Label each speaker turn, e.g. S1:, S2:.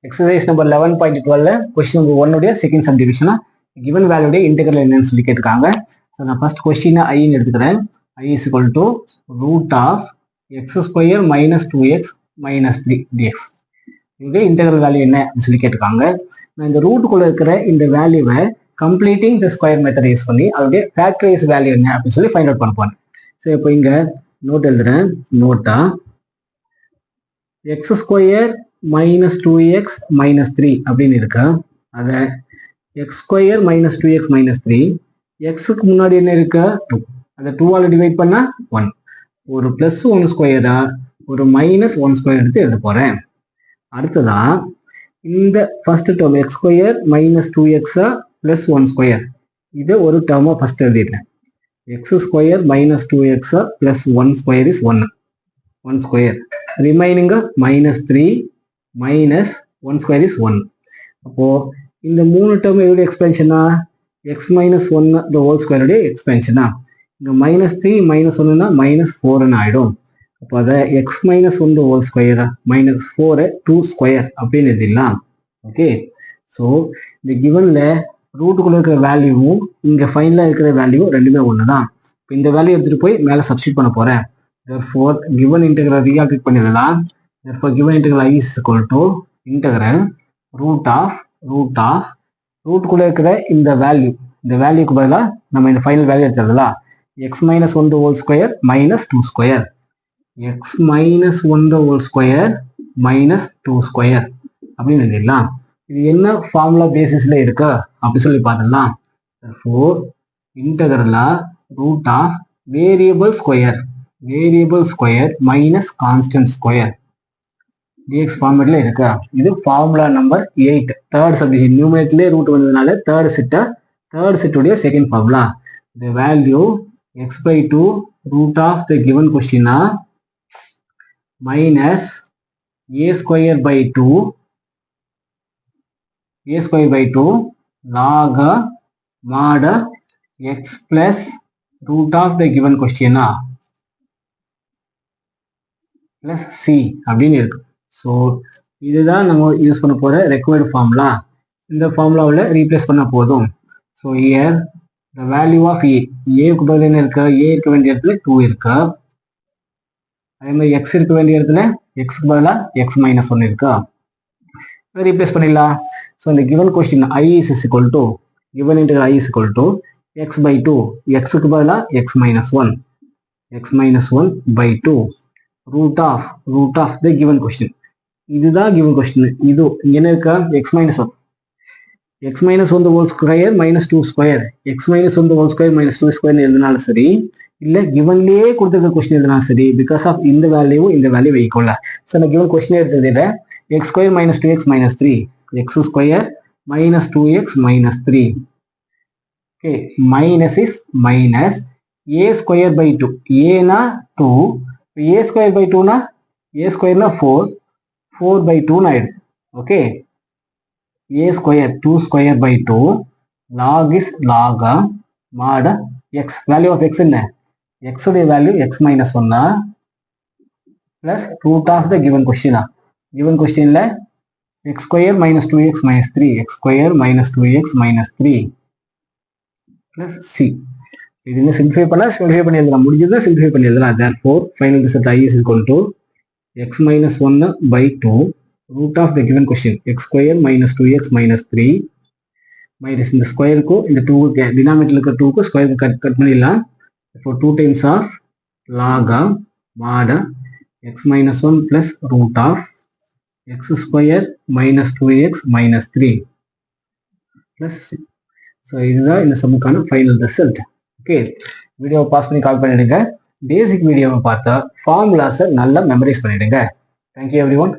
S1: Exercise number 11.12 question number 1 உடைய second சப்டிவிஷனா given value உடைய integral என்னன்னு சொல்லி கேட்டிருக்காங்க. ஸோ நான் ஃபர்ஸ்ட் கொஸ்டினை ஐன்னு எடுத்துக்கிறேன். I is equal to root of x square minus 2x minus 3 dx. இதே இன்டெகிரல் வேல்யூ என்ன அப்படின்னு சொல்லி கேட்டிருக்காங்க. நான் இந்த ரூட்டுக்குள்ள இருக்கிற இந்த வேல்யூவை completing the square method use பண்ணி அதோடைய ஃபேக்டரைஸ் வேல்யூ என்ன அப்படின்னு சொல்லி ஃபைண்ட் அவுட் பண்ண போறேன். ஸோ இப்போ இங்க நோட் எழுதுறேன். NOTA X square minus 2x minus 3 அப்படின்னு இருக்கு. அதை X square minus 2x minus 3 எக்ஸுக்கு முன்னாடி என்ன இருக்கு 2, அதை 2ஆல் டிவைட் பண்ணா 1, ஒரு பிளஸ் 1 ஸ்கொயரா ஒரு மைனஸ் 1 ஸ்கொயர் எடுத்து எழுத போறேன். அடுத்ததான் இந்த first term x square minus 2x plus 1 square இது ஒரு டேர்மா ஃபர்ஸ்ட் எழுதிடுறேன். X square minus 2x plus 1 square is 1 square, remaining minus 3 minus 1 square is 1. அப்போ இந்த மூணு டேர்ம் எவ்வளோ எக்ஸ்பென்ஷனா எக்ஸ் மைனஸ் 1 த ஹோல் ஸ்கொயருடைய எக்ஸ்பென்ஷனா. இங்கே மைனஸ் 3 மைனஸ் 1னா மைனஸ் 4ன்னு ஆகிடும். அப்போ அதை எக்ஸ் மைனஸ் 1 த ஹோல் ஸ்கொயரா மைனஸ் 4 2 ஸ்கொயர் அப்படின்னு எழுதிடலாம். ஓகே, ஸோ இந்த கிவனில் ரூட்டுக்குள்ள இருக்கிற வேல்யூவும் இங்கே ஃபைனலாக இருக்கிற வேல்யூ ரெண்டுமே ஒன்று தான். இப்போ இந்த வேல்யூ எடுத்துகிட்டு போய் மேலே சப்ஸ்டிட் பண்ண போகிறேன். therefore given integral ரீஆல்குலேட் பண்ணிடலாம். therefore given integral I is equal to integral root of ரூட்டுக்குள்ள இருக்கிற இந்த வேல்யூக்கு பதிலாக நம்ம இந்த ஃபைனல் வேல்யூ எடுத்துடலாம். X minus 1 the whole square minus 2 square, X minus 1 the whole square minus 2 square அப்படின்னு எழுதிடலாம். இது என்ன ஃபார்முலா பேசிஸ்ல இருக்கு அப்படி சொல்லி பார்த்துடலாம். therefore இன்டெகிரலா root of variable square minus constant square dx ஃபார்மேட்ல இருக்கு. இது ஃபார்முலா நம்பர் 8 தேர்ட் சப்டிவிஷன். நியூமரேட்டர்லயே ரூட் வந்ததுனால தேர்ட் செட்டுடைய second formula. the value x by 2 root of the given question minus a square by 2 log mod x plus root of the given question plus c அப்படின்னு இருக்கு. So இதுதான் நம்ம use பண்ண போற required formula. இந்த ஃபார்முலாவில் replace பண்ண போதும். So here the value of ஏக்கு பதில் என்ன இருக்கு, ஏ இருக்க வேண்டிய இடத்துல 2 இருக்கு. அதே மாதிரி எக்ஸ் இருக்க வேண்டிய இடத்துல எக்ஸ்க்கு பதிலாக எக்ஸ் மைனஸ் 1 இருக்கா, ரீப்ளேஸ் பண்ணிடலாம். ஸோ இந்த given question I is equal to given integral I is equal to x by 2, எக்ஸுக்கு பதிலாக X minus 1 by 2 root of the given question. இதுதான் given question. இது என்ன இருக்கா X minus 1 the whole square minus 2 square, x minus 1 the whole square minus 2 square எழுதினாலும் சரி, இல்லை கிவன்லேயே கொடுத்துருக்க கொஸ்டின் எழுதினாலும் சரி, பிகாஸ் ஆஃப் இந்த வேல்யூ வைக்கல. ஸோ நான் கிவன் கொஸ்டின் எடுத்ததில் x square minus 2x minus 3, x square minus 2x minus 3. Okay, minus is minus a square by 2, ஏனா 2, ஏ ஸ்கொயர் பை 2னா ஏ ஸ்கொயர்னா 4 by 2 ஆயிடும். Okay, a square 2 square by 2 log is log mod x. Value of x என்ன, x உடைய value x minus 1 plus root of the given கொஸ்டின்ல x square minus 2x minus 3, x square minus 2x minus 3 plus c. இது simplify பண்ணி எழுதலாம், முடிஞ்சதை simplify பண்ணி எழுதலாம். therefore final result I is equal to x minus 1 by 2 root of the given question x square minus 2x minus 3 minus இந்த ஸ்கொயருக்கு இந்த 2 டினாமினேட்டர்ல இருக்க 2க்கு ஸ்கொயருக்கு கட் பண்ணிடலாம். for 2 times of log mod x minus 1 plus root of x square minus 2x minus 3 plus c. So இதுதான் இந்த சம்முக்கான final result. Okay, வீடியோவை பாஸ் பண்ணி கால் பண்ணிடுங்க. பேசிக் வீடியோவை பார்த்தா ஃபார்முலாஸை நல்லா மெமரைஸ் பண்ணிடுங்க. Thank you every one.